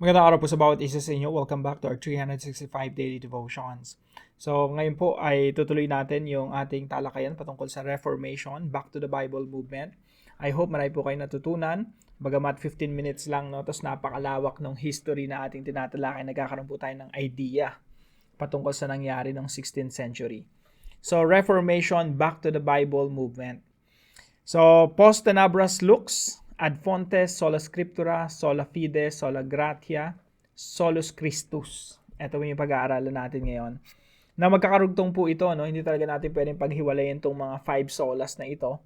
Magandang araw po sa bawat isa sa inyo. Welcome back to our 365 Daily Devotions. So, ngayon po ay tutuloy natin yung ating talakayan patungkol sa Reformation, Back to the Bible Movement. I hope marami po kayo natutunan. Bagamat 15 minutes lang, no? Tapos napakalawak ng history na ating tinatalakay. Nagkakaroon po tayo ng idea patungkol sa nangyari ng 16th century. So, Reformation, Back to the Bible Movement. So, post tenebras lux, ad fontes, sola scriptura, sola fide, sola gratia, solus Christus. Ito yung pag-aaralan natin ngayon. Na magkakarugtong po ito, no? Hindi talaga natin pwedeng paghiwalayin itong mga 5 solas na ito.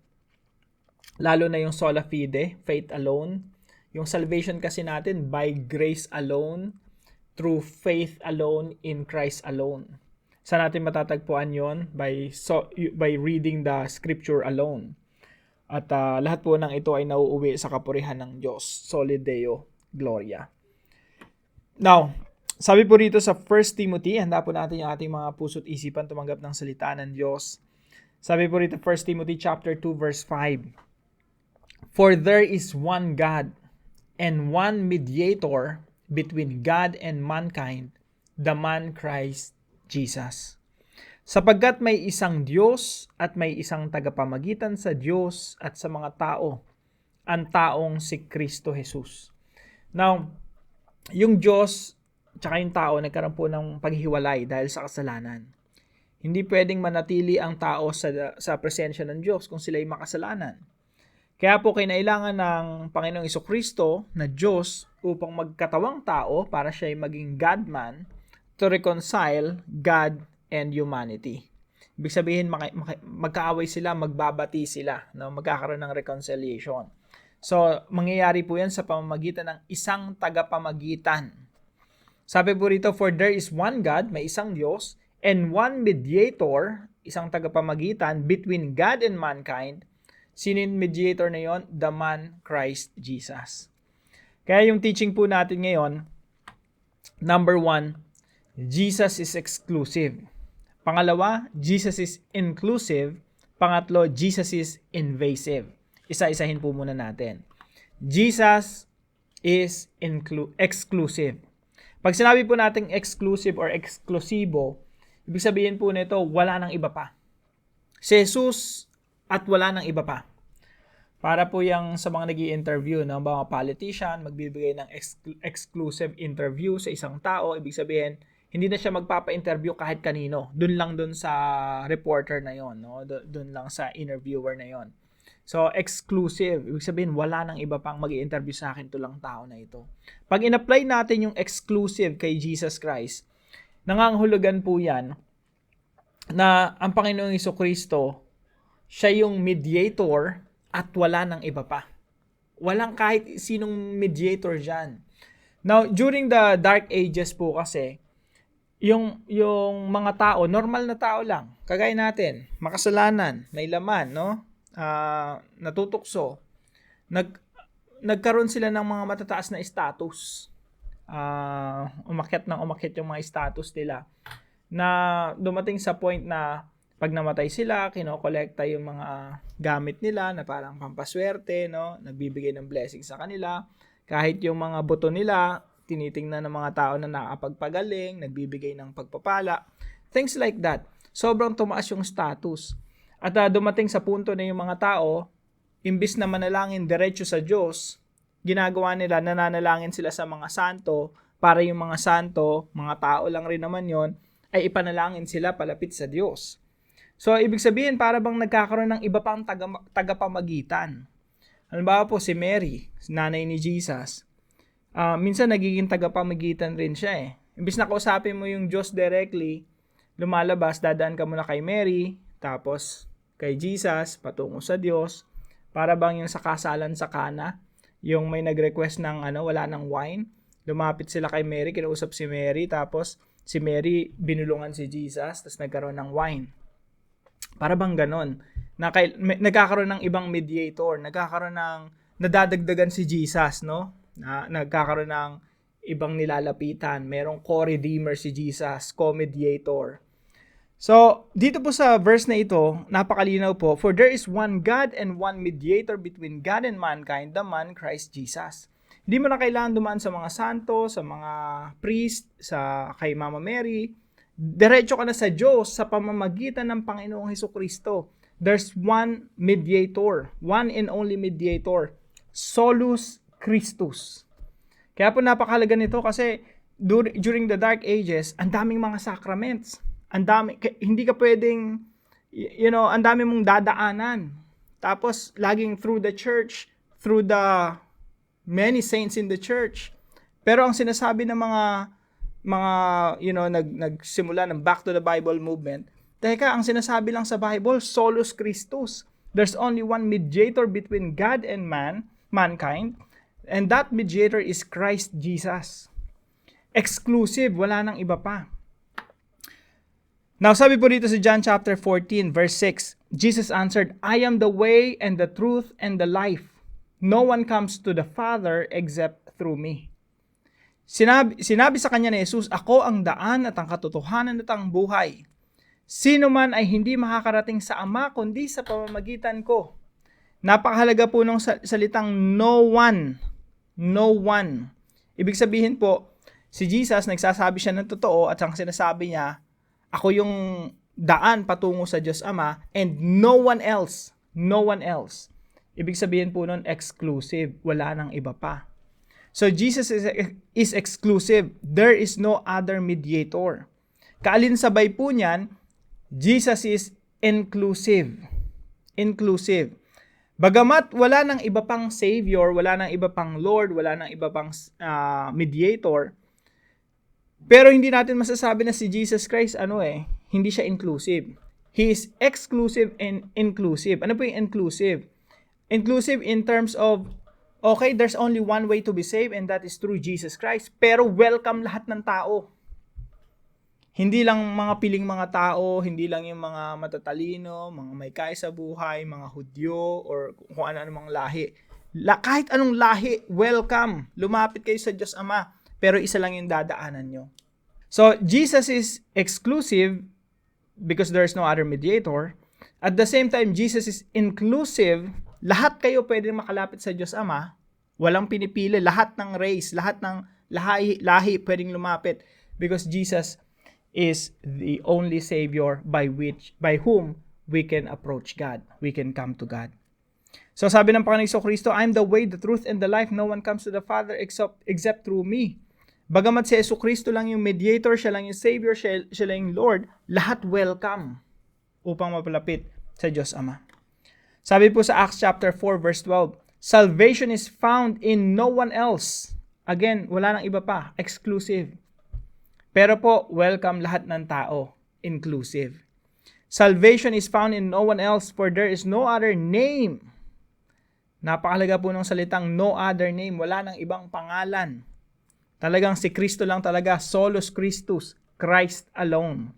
Lalo na yung sola fide, faith alone. Yung salvation kasi natin, by grace alone, through faith alone, in Christ alone. Saan natin matatagpuan yon? By reading the scripture alone. At lahat po ng ito ay nauuwi sa kapurihan ng Diyos. Soli Deo Gloria. Now, sabi po rito sa 1 Timothy, handa po natin yung ating mga puso't isipan tumanggap ng salita ng Diyos. Sabi po rito 1 Timothy chapter 2 verse 5. For there is one God and one mediator between God and mankind, the man Christ Jesus. Sapagkat may isang Diyos at may isang tagapamagitan sa Diyos at sa mga tao, ang taong si Kristo Jesus. Now, yung Diyos at yung tao nagkaroon po ng paghiwalay dahil sa kasalanan. Hindi pwedeng manatili ang tao sa presensya ng Diyos kung sila'y makasalanan. Kaya po kinailangan ng Panginoong Jesucristo na Diyos upang magkatawang tao para siya'y maging God-man to reconcile God and humanity. Ibig sabihin magkaaway sila, magbabati sila, no? Magkakaroon ng reconciliation. So, mangyayari po yan sa pamamagitan ng isang tagapamagitan. Sabi po rito, for there is one God, may isang Diyos, and one mediator, isang tagapamagitan between God and mankind. Sino yung mediator na yon? The man Christ Jesus. Kaya yung teaching po natin ngayon, number 1, Jesus is exclusive. Pangalawa, Jesus is inclusive. Pangatlo, Jesus is invasive. Isa-isahin po muna natin. Jesus is exclusive. Pag sinabi po natin exclusive or eksklusibo, ibig sabihin po nito, wala nang iba pa. Si Jesus at wala nang iba pa. Para po yung sa mga nag-i-interview ng mga politician, magbibigay ng exclusive interview sa isang tao, ibig sabihin, hindi na siya magpapa-interview kahit kanino. Doon sa reporter na yon, no? Doon lang sa interviewer na yon. So, exclusive. Ibig sabihin, wala nang iba pang mag-i-interview sa akin, to lang tao na ito. Pag in-apply natin yung exclusive kay Jesus Christ, nangangahulugan po yan na ang Panginoong Jesucristo, siya yung mediator at wala nang iba pa. Walang kahit sinong mediator dyan. Now, during the Dark Ages po kasi, yung mga tao, normal na tao lang, kagaya natin, makasalanan, may laman, no? Natutukso. Nagkaroon sila ng mga matataas na status. Umakyat yung mga status nila. Na dumating sa point na pag namatay sila, kinokolekta yung mga gamit nila na parang pampaswerte, no? Nagbibigay ng blessing sa kanila. Kahit yung mga buto nila, tinitingnan ng mga tao na nakapagpagaling, nagbibigay ng pagpapala. Things like that. Sobrang tumaas yung status. At dumating sa punto na yung mga tao, imbis na manalangin diretso sa Diyos, ginagawa nila, nananalangin sila sa mga santo, para yung mga santo, mga tao lang rin naman yon, ay ipanalangin sila palapit sa Diyos. So, ibig sabihin, para bang nagkakaroon ng iba pang tagapamagitan. Halimbawa po, si Mary, nanay ni Jesus, minsan nagiging tagapamagitan rin siya eh. Imbis na kausapin mo yung Diyos directly, lumalabas, dadaan ka muna kay Mary, tapos kay Jesus, patungo sa Diyos, para bang yung sa kasalan sa Kana, yung may nag-request ng wala ng wine, lumapit sila kay Mary, kinausap si Mary, tapos si Mary binulungan si Jesus, tapos nagkaroon ng wine. Para bang ganon? Nagkakaroon ng ibang mediator, nadadagdagan si Jesus, no? Nagkakaroon ng ibang nilalapitan, merong co-redeemer si Jesus, co-mediator. So, dito po sa verse na ito, napakalinaw po, for there is one God and one mediator between God and mankind, the man Christ Jesus. Hindi mo na kailangan dumaan sa mga santo, sa mga priest, kay Mama Mary. Diretso ka na sa Diyos sa pamamagitan ng Panginoong Hesukristo. There's one mediator, one and only mediator, Solus Christus. Kaya po napakahalaga nito kasi during the Dark Ages, ang daming mga sacraments. Hindi ka pwedeng, ang dami mong dadaanan. Tapos, laging through the church, through the many saints in the church. Pero ang sinasabi ng nagsimula ng Back to the Bible movement, teka, ang sinasabi lang sa Bible, Solus Christus. There's only one mediator between God and mankind, and that mediator is Christ Jesus. Exclusive, wala nang iba pa. Now, sabi po dito sa John chapter 14, verse 6, Jesus answered, I am the way and the truth and the life. No one comes to the Father except through me. Sinabi sa kanya ni Jesus, ako ang daan at ang katotohanan at ang buhay. Sino man ay hindi makakarating sa Ama kundi sa pamamagitan ko. Napakahalaga po ng salitang no one. No one. Ibig sabihin po, si Jesus nagsasabi siya ng totoo at ang sinasabi niya, ako yung daan patungo sa Diyos Ama and no one else. No one else. Ibig sabihin po nun, exclusive. Wala nang iba pa. So Jesus is exclusive. There is no other mediator. Kaalinsabay po niyan, Jesus is inclusive. Inclusive. Bagamat wala nang iba pang Savior, wala nang iba pang Lord, wala nang iba pang mediator, pero hindi natin masasabi na si Jesus Christ, hindi siya inclusive. He is exclusive and inclusive. Ano po yung inclusive? Inclusive in terms of, okay, there's only one way to be saved and that is through Jesus Christ. Pero welcome lahat ng tao. Hindi lang mga piling mga tao, hindi lang yung mga matatalino, mga may kaya sa buhay, mga Hudyo, or kung ano-ano mga lahi. Kahit anong lahi, welcome. Lumapit kayo sa Diyos Ama. Pero isa lang yung dadaanan nyo. So, Jesus is exclusive because there's no other mediator. At the same time, Jesus is inclusive. Lahat kayo pwede makalapit sa Diyos Ama. Walang pinipili. Lahat ng race, lahat ng lahi pwedeng lumapit. Because Jesus is the only Savior by whom we can approach God. We can come to God. So sabi ng Panginoong Jesucristo, I'm the way, the truth, and the life. No one comes to the Father except through me. Bagamat si Jesucristo lang yung mediator, siya lang yung Savior, siya lang yung Lord, lahat welcome upang mapalapit sa Diyos Ama. Sabi po sa Acts chapter 4 verse 12, salvation is found in no one else. Again, wala nang iba pa, exclusive. Pero po, welcome lahat ng tao, inclusive. Salvation is found in no one else, for there is no other name. Napakahalaga po ng salitang no other name, wala nang ibang pangalan. Talagang si Kristo lang talaga, Solus Christus, Christ alone.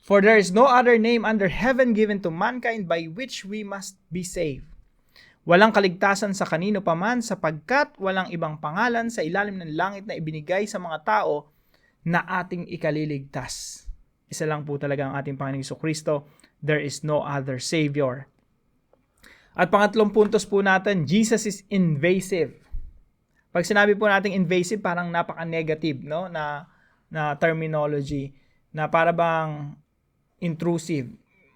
For there is no other name under heaven given to mankind by which we must be saved. Walang kaligtasan sa kanino paman sapagkat walang ibang pangalan sa ilalim ng langit na ibinigay sa mga tao na ating ikaliligtas. Isa lang po talaga ang ating Panginoong Jesucristo. There is no other Savior. At pangatlong puntos po natin, Jesus is invasive. Pag sinabi po natin invasive, parang napaka-negative, no? na terminology, na para bang intrusive,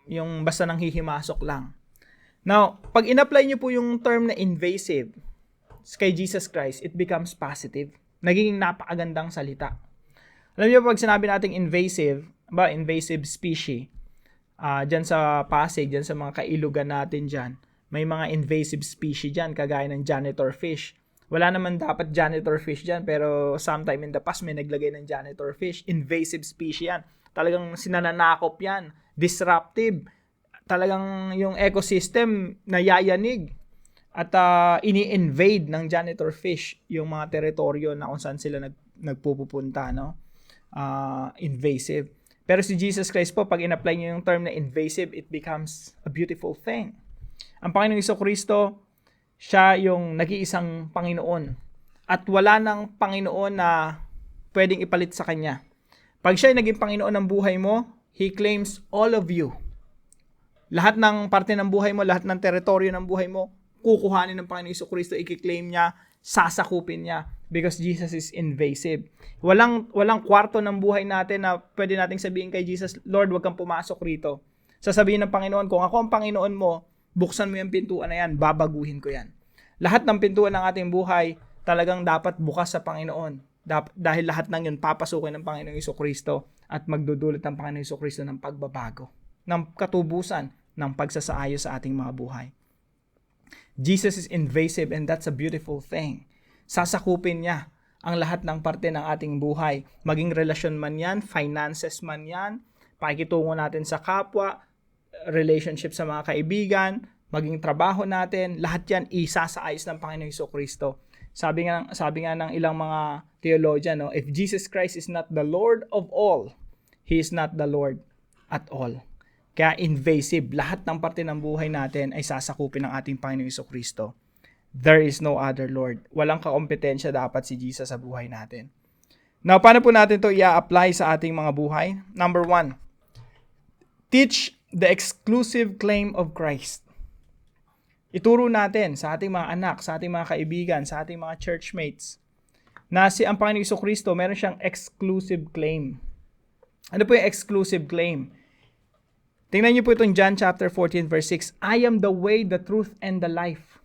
yung basta nang hihimasok lang. Now, pag in-apply nyo po yung term na invasive kay Jesus Christ, it becomes positive. Naging napakagandang salita. Alam niyo, pag sinabi natin invasive species, dyan sa Pasig, dyan sa mga kailugan natin dyan, may mga invasive species dyan, kagaya ng janitor fish. Wala naman dapat janitor fish dyan, pero sometime in the past may naglagay ng janitor fish. Invasive species yan. Talagang sinananakop yan. Disruptive. Talagang yung ecosystem nayayanig. At ini-invade ng janitor fish yung mga teritoryo na kung saan sila nagpupunta, no? Invasive. Pero si Jesus Christ po, pag in-apply nyo yung term na invasive, it becomes a beautiful thing. Ang Panginoong Jesucristo, siya yung nag-iisang Panginoon. At wala nang Panginoon na pwedeng ipalit sa Kanya. Pag siya ay naging Panginoon ng buhay mo, He claims all of you. Lahat ng parte ng buhay mo, lahat ng teritoryo ng buhay mo, kukuhanin ng Panginoong Jesucristo, i-claim niya sasakupin niya because Jesus is invasive. Walang kwarto ng buhay natin na pwede nating sabihin kay Jesus, Lord, wag kang pumasok rito. Sasabihin ng Panginoon, kung ako ang Panginoon mo, buksan mo yung pintuan na yan, babaguhin ko yan. Lahat ng pintuan ng ating buhay, talagang dapat bukas sa Panginoon. Dahil lahat ng yun, papasukin ng Panginoong Jesucristo at magdudulot ng Panginoong Jesucristo ng pagbabago, ng katubusan, ng pagsasaayos sa ating mga buhay. Jesus is invasive and that's a beautiful thing. Sasakupin niya ang lahat ng parte ng ating buhay. Maging relasyon man yan, finances man yan, pakikitungo natin sa kapwa, relationship sa mga kaibigan, maging trabaho natin, lahat yan isasaayos ng Panginoong Jesucristo. Sabi nga ng ilang mga theologian, if Jesus Christ is not the Lord of all, He is not the Lord at all. Kaya invasive, lahat ng parte ng buhay natin ay sasakupin ng ating Panginoong Jesucristo. There is no other Lord. Walang kakompetensya dapat si Jesus sa buhay natin. Now, paano po natin to i-apply sa ating mga buhay? Number 1, teach the exclusive claim of Christ. Ituro natin sa ating mga anak, sa ating mga kaibigan, sa ating mga churchmates, na ang Panginoong Jesucristo, meron siyang exclusive claim. Ano po yung exclusive claim? Tingnan niyo po itong John chapter 14 verse 6. I am the way, the truth, and the life.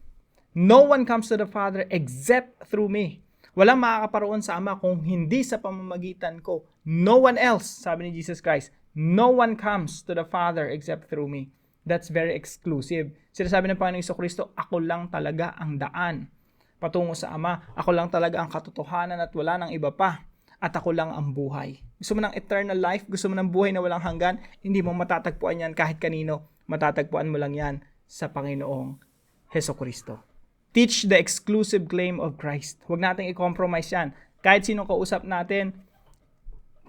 No one comes to the Father except through me. Walang makakaparoon sa Ama kung hindi sa pamamagitan ko. No one else, sabi ni Jesus Christ, no one comes to the Father except through me. That's very exclusive. Sinasabi ng Panginoong Jesucristo, ako lang talaga ang daan patungo sa Ama. Ako lang talaga ang katotohanan at wala nang iba pa. At ako lang ang buhay. Gusto mo ng eternal life? Gusto mo ng buhay na walang hanggan? Hindi mo matatagpuan yan kahit kanino. Matatagpuan mo lang yan sa Panginoong Jesucristo. Teach the exclusive claim of Christ. Huwag nating i-compromise yan. Kahit sino kausap natin,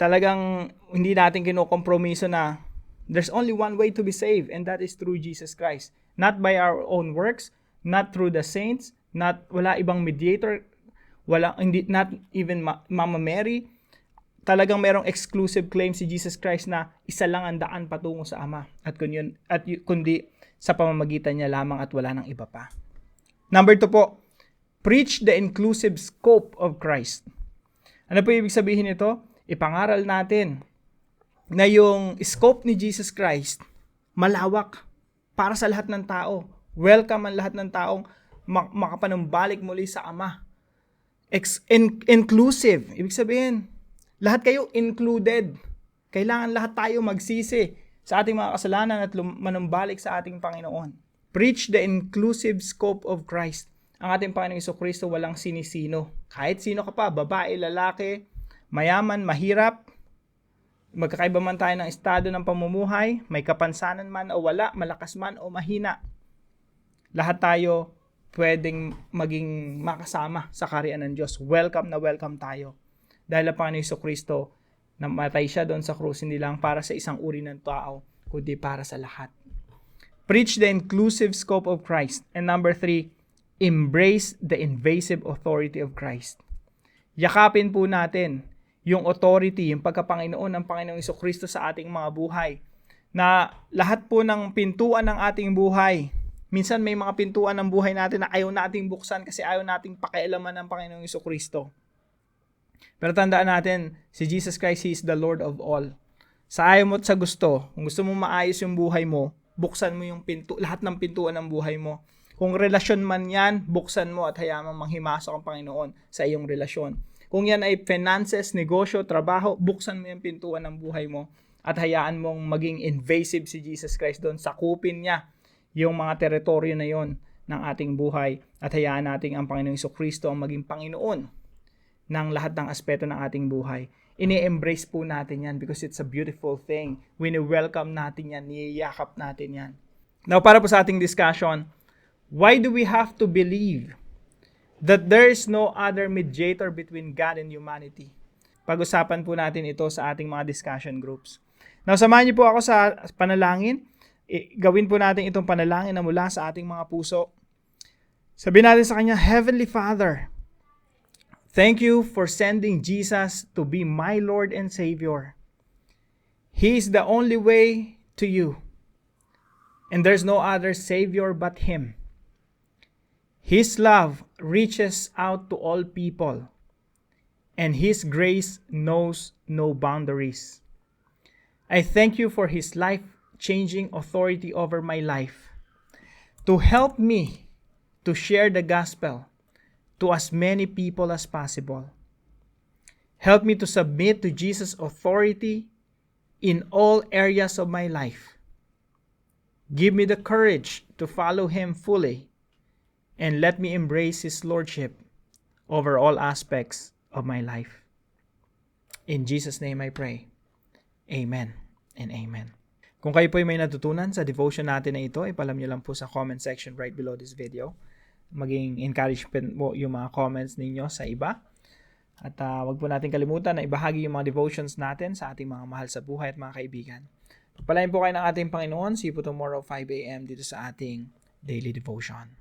talagang hindi natin kinokompromiso na there's only one way to be saved, and that is through Jesus Christ. Not by our own works, not through the saints, wala ibang mediator, not even Mama Mary. Talagang merong exclusive claim si Jesus Christ na isa lang ang daan patungo sa Ama kundi sa pamamagitan niya lamang at wala nang iba pa. Number 2 po, preach the inclusive scope of Christ. Ano po ibig sabihin nito? Ipangaral natin na yung scope ni Jesus Christ malawak para sa lahat ng tao. Welcome ang lahat ng taong makapanumbalik muli sa Ama. Inclusive. Ibig sabihin, lahat kayo included. Kailangan lahat tayo magsisi sa ating mga kasalanan at manumbalik sa ating Panginoon. Preach the inclusive scope of Christ. Ang ating Panginoong Jesucristo walang sinisino. Kahit sino ka pa, babae, lalaki, mayaman, mahirap, magkakaiba man tayo ng estado ng pamumuhay, may kapansanan man o wala, malakas man o mahina. Lahat tayo pwedeng maging makasama sa kaharian ng Diyos. Welcome na welcome tayo. Dahil ang Panginoong Jesucristo, namatay siya doon sa krus, hindi lang para sa isang uri ng tao, kundi para sa lahat. Preach the inclusive scope of Christ. And number 3, embrace the invasive authority of Christ. Yakapin po natin yung authority, yung pagkapanginoon ng Panginoong Jesucristo sa ating mga buhay. Na lahat po ng pintuan ng ating buhay, minsan may mga pintuan ng buhay natin na ayaw nating buksan kasi ayaw nating pakialaman ng Panginoong Jesucristo. Pero tandaan natin, si Jesus Christ, He is the Lord of all. Sa ayaw mo at sa gusto, kung gusto mo maayos yung buhay mo, buksan mo yung lahat ng pintuan ng buhay mo. Kung relasyon man yan, buksan mo at hayaan mong manghimasok ang Panginoon sa iyong relasyon. Kung yan ay finances, negosyo, trabaho, buksan mo yung pintuan ng buhay mo at hayaan mong maging invasive si Jesus Christ doon. Sakupin niya yung mga teritoryo na yon ng ating buhay at hayaan natin ang Panginoong Jesucristo ang maging Panginoon ng lahat ng aspeto ng ating buhay. Ini-embrace po natin yan because it's a beautiful thing. Wini-welcome natin yan, niyayakap natin yan. Now, para po sa ating discussion, why do we have to believe that there is no other mediator between God and humanity? Pag-usapan po natin ito sa ating mga discussion groups. Now, samahan niyo po ako sa panalangin. Gawin po natin itong panalangin na mula sa ating mga puso. Sabihin natin sa Kanya, Heavenly Father, thank you for sending Jesus to be my Lord and Savior. He is the only way to you. And there's no other Savior but Him. His love reaches out to all people, and His grace knows no boundaries. I thank you for His life-changing authority over my life to help me to share the gospel to as many people as possible. Help me to submit to Jesus' authority in all areas of my life. Give me the courage to follow Him fully, and let me embrace His Lordship over all aspects of my life. In Jesus' name I pray. Amen and amen. Kung kayo po ay may natutunan sa devotion natin na ito, ipalam nyo lang po sa comment section right below this video. Maging encouragement mo yung mga comments ninyo sa iba. At wag po natin kalimutan na ibahagi yung mga devotions natin sa ating mga mahal sa buhay at mga kaibigan. Pagpalain po kayo ng ating Panginoon. See you po tomorrow 5 a.m. dito sa ating Daily Devotion.